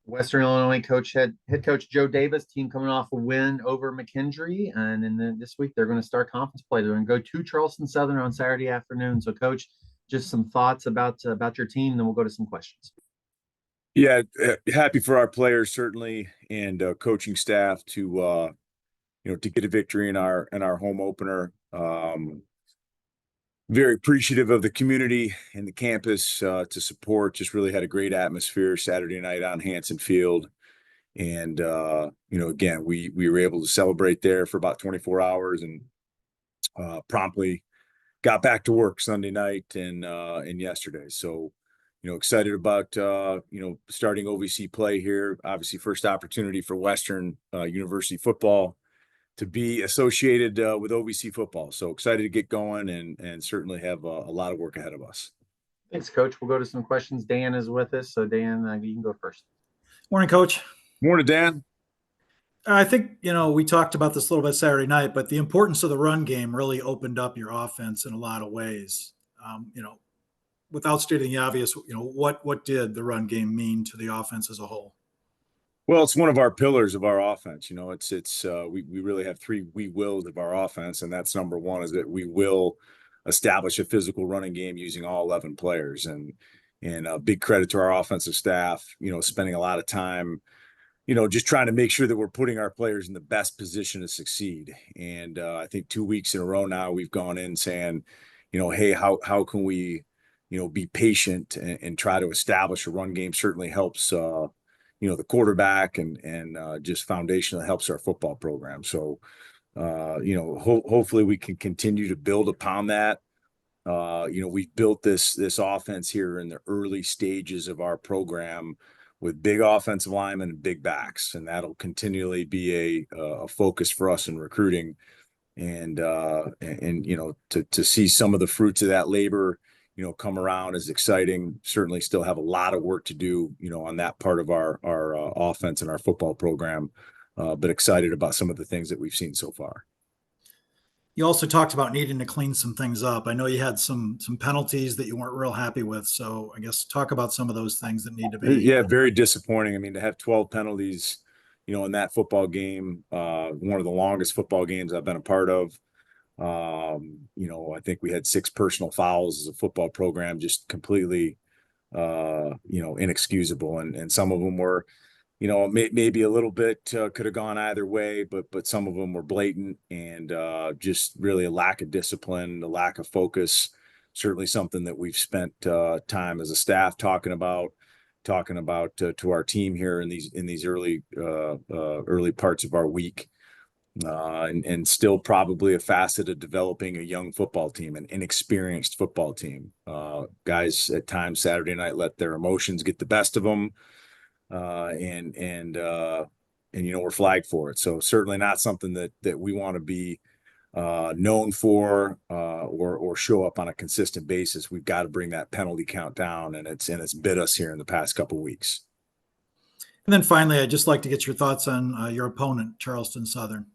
Western Illinois head coach Joe Davis, team coming off a win over McKendree, and then this week they're going to start conference play. They're going to go to Charleston Southern on Saturday afternoon. So, Coach, just some thoughts about your team, then we'll go to some questions. Yeah, happy for our players certainly, and coaching staff to to get a victory in our home opener. Very appreciative of the community and the campus to support. Just really had a great atmosphere Saturday night on Hanson Field, and again we were able to celebrate there for about 24 hours and promptly got back to work Sunday night and yesterday. So excited about starting OVC play here. Obviously, first opportunity for Western University football to be associated with OVC football. So excited to get going and certainly have a lot of work ahead of us. Thanks, Coach. We'll go to some questions. Dan is with us, so Dan, you can go first. Morning, Coach. Morning, Dan. I think, we talked about this a little bit Saturday night, but the importance of the run game really opened up your offense in a lot of ways. Without stating the obvious, what did the run game mean to the offense as a whole? Well, it's one of our pillars of our offense. We really have three we wills of our offense, and that's number one is that we will establish a physical running game using all 11 players. And a big credit to our offensive staff, spending a lot of time just trying to make sure that we're putting our players in the best position to succeed. And I think 2 weeks in a row now we've gone in saying, hey, how can we, be patient and try to establish a run game. Certainly helps, the quarterback and just foundationally helps our football program. So, hopefully we can continue to build upon that. We've built this offense here in the early stages of our program with big offensive linemen and big backs, and that'll continually be a focus for us in recruiting. And to see some of the fruits of that labor, come around is exciting. Certainly, still have a lot of work to do, on that part of our offense and our football program, but excited about some of the things that we've seen so far. You also talked about needing to clean some things up. I know you had some penalties that you weren't real happy with. So I guess talk about some of those things that need to be. Yeah, very disappointing. I mean, to have 12 penalties, in that football game, one of the longest football games I've been a part of. I think we had 6 personal fouls as a football program, just completely, inexcusable. And some of them were, maybe a little bit could have gone either way, but some of them were blatant and just really a lack of discipline, a lack of focus. Certainly something that we've spent time as a staff talking about to our team here in these early parts of our week. And still probably a facet of developing a young football team, an inexperienced football team. Guys at times Saturday night let their emotions get the best of them. We're flagged for it. So certainly not something that we want to be known for or show up on a consistent basis. We've got to bring that penalty count down, and it's bit us here in the past couple of weeks. And then finally, I'd just like to get your thoughts on your opponent, Charleston Southern.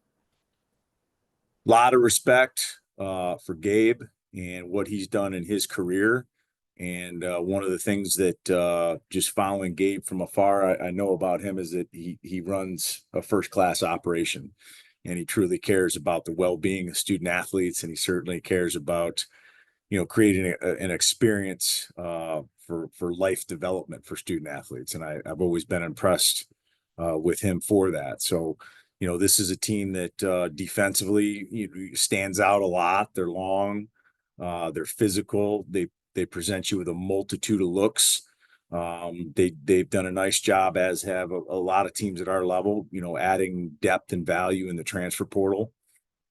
A lot of respect for Gabe and what he's done in his career. And one of the things that just following Gabe from afar, I know about him is that he runs a first-class operation, and he truly cares about the well-being of student athletes, and he certainly cares about, creating an experience for life development for student athletes. And I've always been impressed with him for that. So, this is a team that defensively stands out a lot. They're long, they're physical. They present you with a multitude of looks. They've done a nice job, as have a lot of teams at our level, adding depth and value in the transfer portal.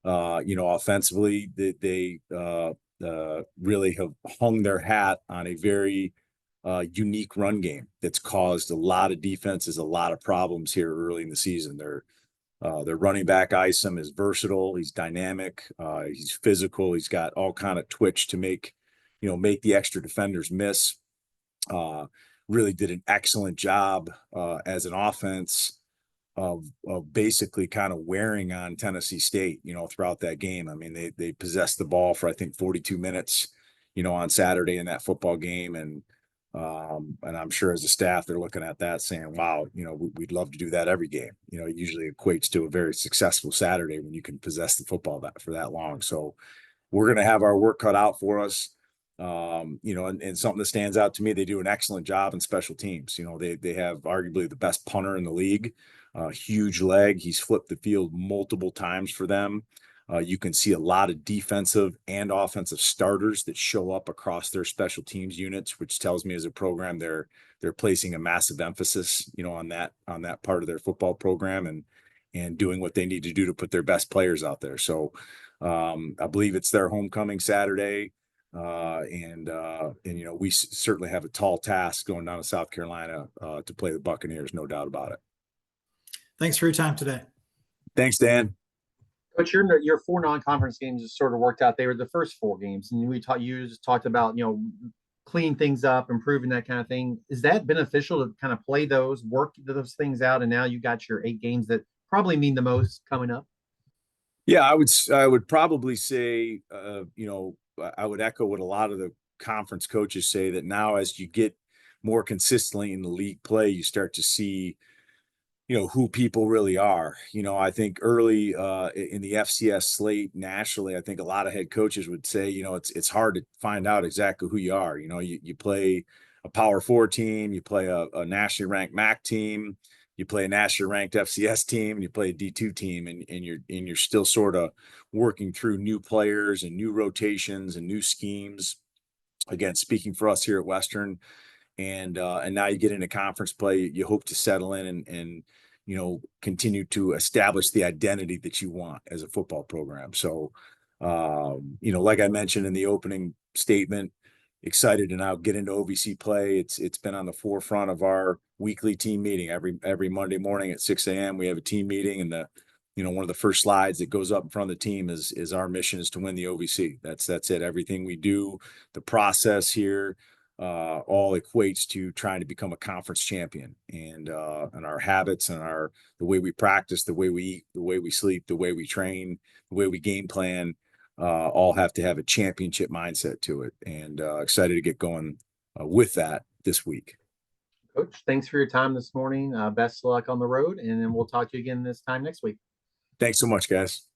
Offensively, they really have hung their hat on a very unique run game that's caused a lot of defenses, a lot of problems here early in the season. Their running back Isom is versatile. He's dynamic. He's physical. He's got all kind of twitch to make the extra defenders miss. Really did an excellent job as an offense of basically kind of wearing on Tennessee State, throughout that game. I mean, they possessed the ball for, I think, 42 minutes, on Saturday in that football game. And And I'm sure as a staff, they're looking at that saying, wow, we'd love to do that every game. It usually equates to a very successful Saturday when you can possess the football for that long. So we're going to have our work cut out for us. And something that stands out to me, they do an excellent job in special teams. They have arguably the best punter in the league, huge leg. He's flipped the field multiple times for them. You can see a lot of defensive and offensive starters that show up across their special teams units, which tells me as a program they're placing a massive emphasis, on that part of their football program and doing what they need to do to put their best players out there. So I believe it's their homecoming Saturday. We certainly have a tall task going down to South Carolina to play the Buccaneers, no doubt about it. Thanks for your time today. Thanks, Dan. Coach, your 4 non-conference games just sort of worked out. They were the first 4 games, and you just talked about clean things up, improving that kind of thing. Is that beneficial to kind of play those, work those things out, and now you got your 8 games that probably mean the most coming up? Yeah, I would probably say, I would echo what a lot of the conference coaches say, that now as you get more consistently in the league play, you start to see, who people really are. I think early in the FCS slate nationally, I think a lot of head coaches would say, it's hard to find out exactly who you are. You play a Power 4 team, you play a nationally ranked MAC team, you play a nationally ranked FCS team, and you play a D2 team, and you're still sort of working through new players and new rotations and new schemes. Again, speaking for us here at Western, and now you get into conference play, you hope to settle in and continue to establish the identity that you want as a football program. So, like I mentioned in the opening statement, excited to now get into OVC play. It's been on the forefront of our weekly team meeting. Every Monday morning at 6 a.m. we have a team meeting, and one of the first slides that goes up in front of the team is our mission is to win the OVC. That's it. Everything we do, the process here, all equates to trying to become a conference champion, and our habits and the way we practice, the way we eat, the way we sleep, the way we train, the way we game plan, all have to have a championship mindset to it, and excited to get going with that this week. Coach, thanks for your time this morning. Best of luck on the road, and then we'll talk to you again this time next week. Thanks so much, guys.